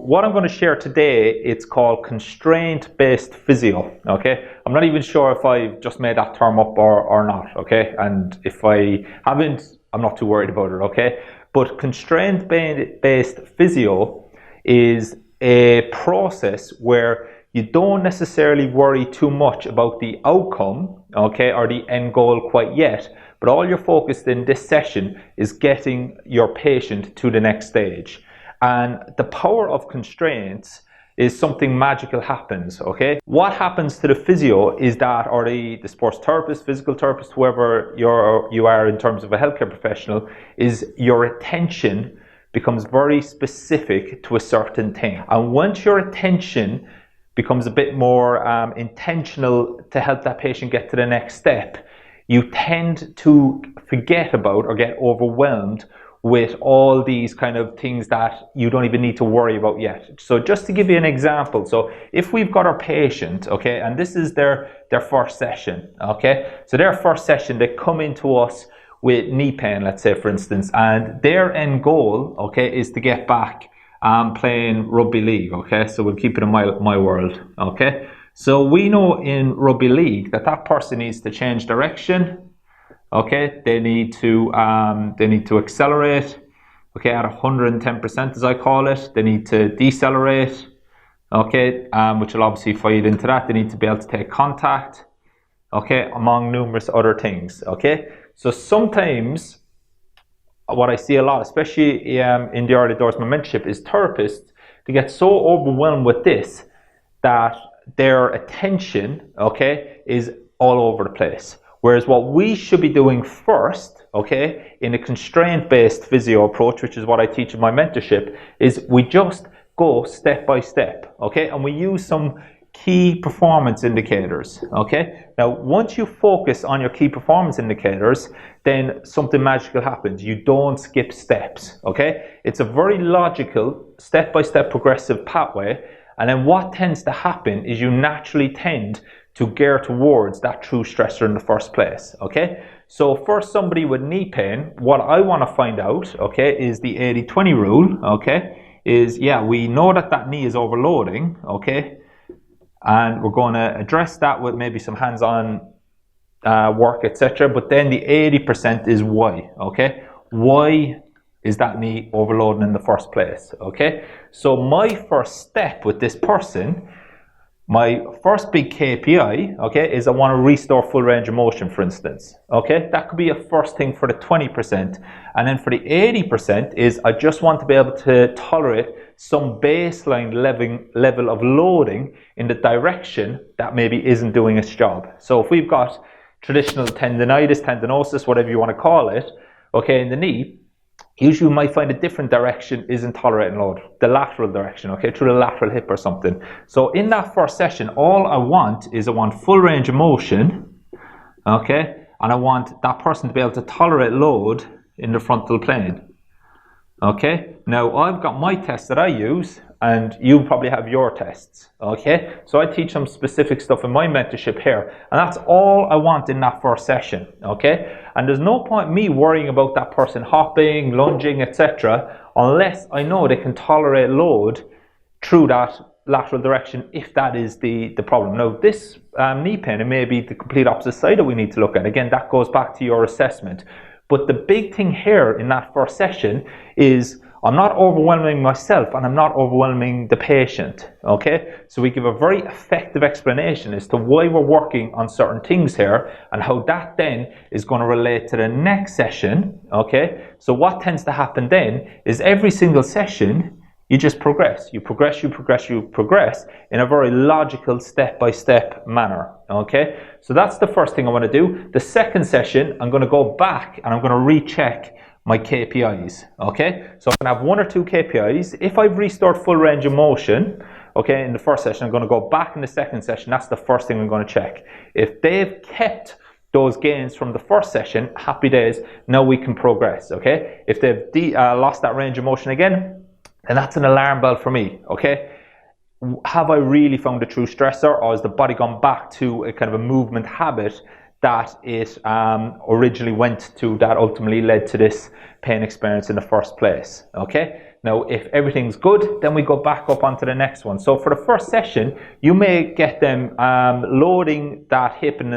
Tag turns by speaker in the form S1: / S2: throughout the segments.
S1: what I'm going to share today, it's called Constraint-Based Physio, okay? I'm not even sure if I've just made that term up or not, okay? And if I haven't, I'm not too worried about it, okay? But Constraint-Based Physio is a process where you don't necessarily worry too much about the outcome, okay, or the end goal quite yet, but all you're focused in this session is getting your patient to the next stage. And the power of constraints is something magical happens, okay? What happens to the physio is that, or the sports therapist, physical therapist, whoever you are in terms of a healthcare professional, is your attention becomes very specific to a certain thing. And once your attention becomes a bit more intentional to help that patient get to the next step, you tend to forget about or get overwhelmed with all these kind of things that you don't even need to worry about yet. So just to give you an example, so if we've got our patient, okay, and this is their first session, okay, so their first session, they come into us with knee pain, let's say, for instance, and their end goal, okay, is to get back playing rugby league, okay, so we'll keep it in my world, okay. So we know in rugby league that person needs to change direction, okay, they need to accelerate, okay, at 110% as I call it. They need to decelerate, okay, which will obviously feed into that. They need to be able to take contact, okay, among numerous other things, okay. So sometimes what I see a lot, especially in the early doors of my mentorship, is therapists, they get so overwhelmed with this that their attention, okay, is all over the place. Whereas what we should be doing first, okay, in a constraint-based physio approach, which is what I teach in my mentorship, is we just go step by step, okay, and we use some key performance indicators, okay. Now, once you focus on your key performance indicators, then something magical happens. You don't skip steps, okay. It's a very logical, step-by-step progressive pathway, and then what tends to happen is you naturally tend to gear towards that true stressor in the first place, okay? So for somebody with knee pain, what I want to find out, okay, is the 80-20 rule, okay, is, yeah, we know that knee is overloading, okay, and we're going to address that with maybe some hands-on work, etc. But then the 80% is why, okay? Why is that knee overloading in the first place, okay? So my first step with this person, my first big KPI, okay, is I want to restore full range of motion, for instance, okay? That could be a first thing for the 20%. And then for the 80% is I just want to be able to tolerate some baseline level of loading in the direction that maybe isn't doing its job. So if we've got traditional tendinitis, tendinosis, whatever you want to call it, okay, in the knee, usually you might find a different direction isn't tolerating load, the lateral direction, okay, through the lateral hip or something. So in that first session, all I want full range of motion, okay, and I want that person to be able to tolerate load in the frontal plane, okay. Now I've got my tests that I use, and you probably have your tests, okay. So I teach some specific stuff in my mentorship here, and that's all I want in that first session, okay. And there's no point me worrying about that person hopping, lunging, etc. unless I know they can tolerate load through that lateral direction, if that is the problem. Now this knee pain, it may be the complete opposite side that we need to look at. Again, that goes back to your assessment. But the big thing here in that first session is I'm not overwhelming myself and I'm not overwhelming the patient, okay? So we give a very effective explanation as to why we're working on certain things here and how that then is going to relate to the next session, okay? So what tends to happen then is every single session, you just progress. You progress in a very logical step-by-step manner, okay? So that's the first thing I want to do. The second session, I'm going to go back and I'm going to recheck my KPIs, okay? So I'm going to have one or two KPIs. If I've restored full range of motion, okay, in the first session, I'm going to go back in the second session. That's the first thing I'm going to check. If they've kept those gains from the first session, happy days, now we can progress, okay? If they've lost that range of motion again, then that's an alarm bell for me, okay? Have I really found a true stressor, or has the body gone back to a kind of a movement habit that it originally went to, that ultimately led to this pain experience in the first place, okay? Now, if everything's good, then we go back up onto the next one. So for the first session, you may get them loading that hip in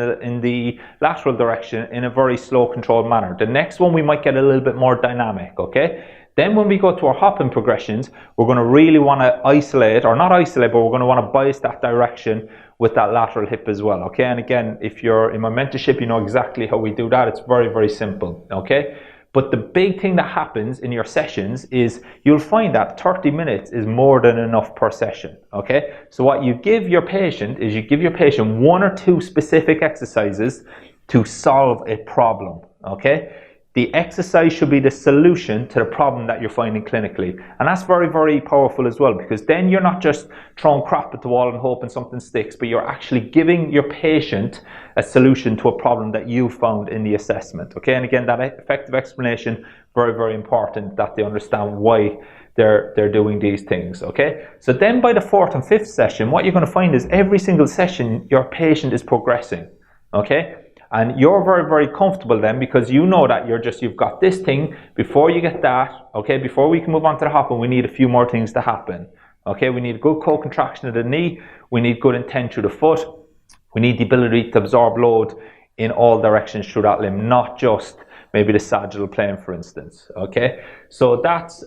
S1: the lateral direction in a very slow, controlled manner. The next one, we might get a little bit more dynamic, okay? Then when we go to our hopping progressions, we're going to really want to isolate, or not isolate, but we're going to want to bias that direction with that lateral hip as well, okay? And again, if you're in my mentorship, you know exactly how we do that. It's very, very simple, okay? But the big thing that happens in your sessions is you'll find that 30 minutes is more than enough per session, okay? So what you give your patient is you give your patient 1 or 2 specific exercises to solve a problem, okay? The exercise should be the solution to the problem that you're finding clinically. And that's very, very powerful as well, because then you're not just throwing crap at the wall and hoping something sticks, but you're actually giving your patient a solution to a problem that you found in the assessment. Okay, and again, that effective explanation, very, very important that they understand why they're doing these things. Okay, so then by the 4th and 5th session, what you're going to find is every single session your patient is progressing. Okay. And you're very, very comfortable then, because you know that you've got this thing. Before you get that, okay, before we can move on to the hopping, we need a few more things to happen. Okay, we need good co-contraction of the knee. We need good intent through the foot. We need the ability to absorb load in all directions through that limb, not just maybe the sagittal plane, for instance. Okay, so that's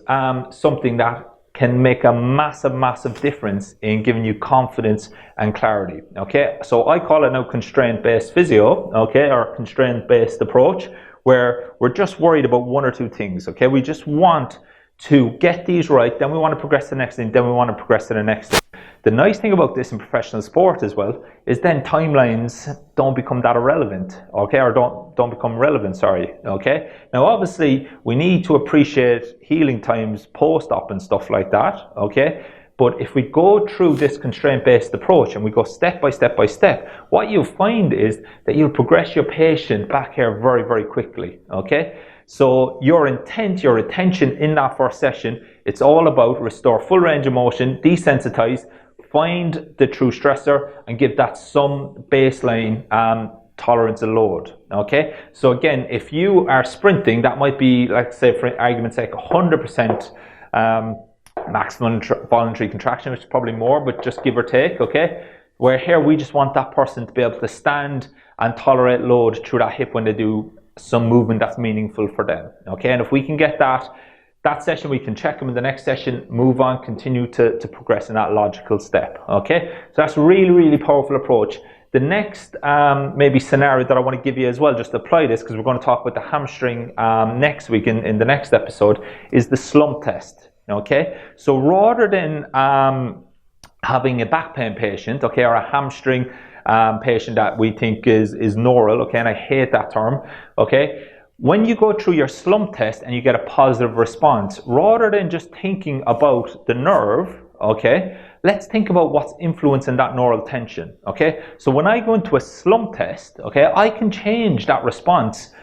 S1: something that can make a massive, massive difference in giving you confidence and clarity. Okay, so I call it now constraint-based physio, okay, or constraint-based approach, where we're just worried about 1 or 2 things. Okay, we just want to get these right, then we want to progress to the next thing, then we want to progress to the next thing. The nice thing about this in professional sport as well is then timelines don't become that irrelevant, okay, or don't become relevant, sorry, okay. Now obviously we need to appreciate healing times post-op and stuff like that, okay, but if we go through this constraint-based approach and we go step by step by step, what you'll find is that you'll progress your patient back here very, very quickly, okay. So your intent, your attention in that first session, it's all about restore full range of motion, desensitize, find the true stressor, and give that some baseline tolerance of load. Okay, so again, if you are sprinting, that might be, like, say for argument's sake, 100% maximum voluntary contraction, which is probably more, but just give or take. Okay, where here we just want that person to be able to stand and tolerate load through that hip when they do some movement that's meaningful for them. Okay, and if we can get that session, we can check them in the next session, move on, continue to progress in that logical step. Okay, so that's a really, really powerful approach. The next maybe scenario that I want to give you as well, just to apply this, because we're going to talk about the hamstring next week in the next episode, is the slump test. Okay, so rather than having a back pain patient, okay, or a hamstring patient that we think is neural, okay, and I hate that term, okay, when you go through your slump test and you get a positive response, rather than just thinking about the nerve, okay, let's think about what's influencing that neural tension. Okay, so when I go into a slump test, okay, I can change that response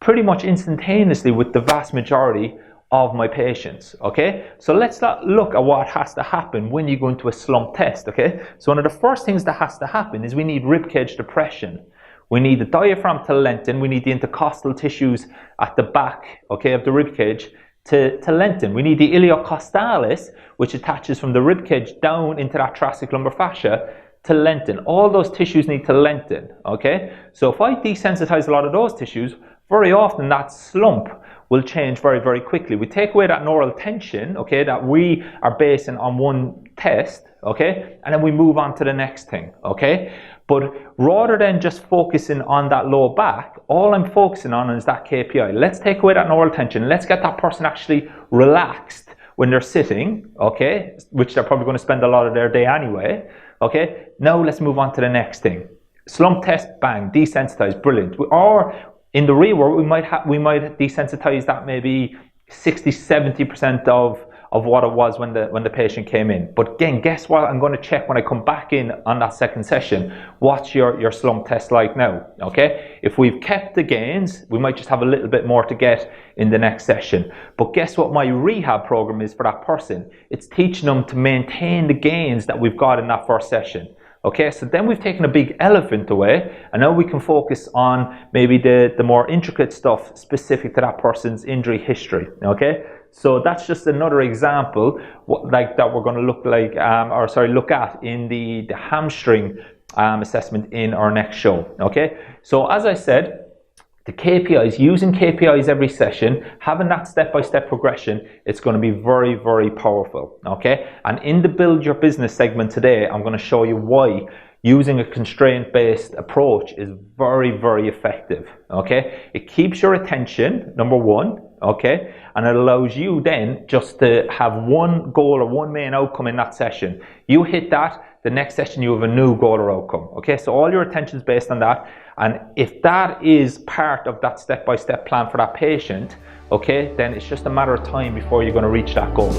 S1: pretty much instantaneously with the vast majority of my patients. Okay, so let's look at what has to happen when you go into a slump test. Okay, so one of the first things that has to happen is we need ribcage depression. We need the diaphragm to lengthen. We need the intercostal tissues at the back, okay, of the ribcage to lengthen. We need the iliocostalis, which attaches from the ribcage down into that thoracic lumbar fascia, to lengthen. All those tissues need to lengthen, okay? So if I desensitize a lot of those tissues, very often that slump will change very, very quickly. We take away that neural tension, okay, that we are basing on one test, okay, and then we move on to the next thing, okay? But rather than just focusing on that low back, all I'm focusing on is that KPI. Let's take away that neural tension. Let's get that person actually relaxed when they're sitting, okay, which they're probably going to spend a lot of their day anyway, okay? Now let's move on to the next thing. Slump test, bang, desensitize, brilliant. Or in the real world, we might desensitize that maybe 60-70% of what it was when the patient came in. But again, guess what? I'm going to check when I come back in on that second session. What's your slump test like now? Okay, if we've kept the gains, we might just have a little bit more to get in the next session. But guess what my rehab program is for that person? It's teaching them to maintain the gains that we've got in that first session. Okay, so then we've taken a big elephant away, and now we can focus on maybe the more intricate stuff specific to that person's injury history. Okay, So that's just another example like that we're going to look at in the hamstring assessment in our next show. Okay, so as I said, the KPIs, using KPIs every session, having that step-by-step progression, it's going to be very, very powerful. Okay, and in the Build Your Business segment today, I'm going to show you why using a constraint-based approach is very, very effective. Okay, it keeps your attention, number one. Okay, and it allows you then just to have one goal or one main outcome in that session. You hit that, the next session you have a new goal or outcome. Okay, so all your attention is based on that, and if that is part of that step-by-step plan for that patient, okay, then it's just a matter of time before you're going to reach that goal.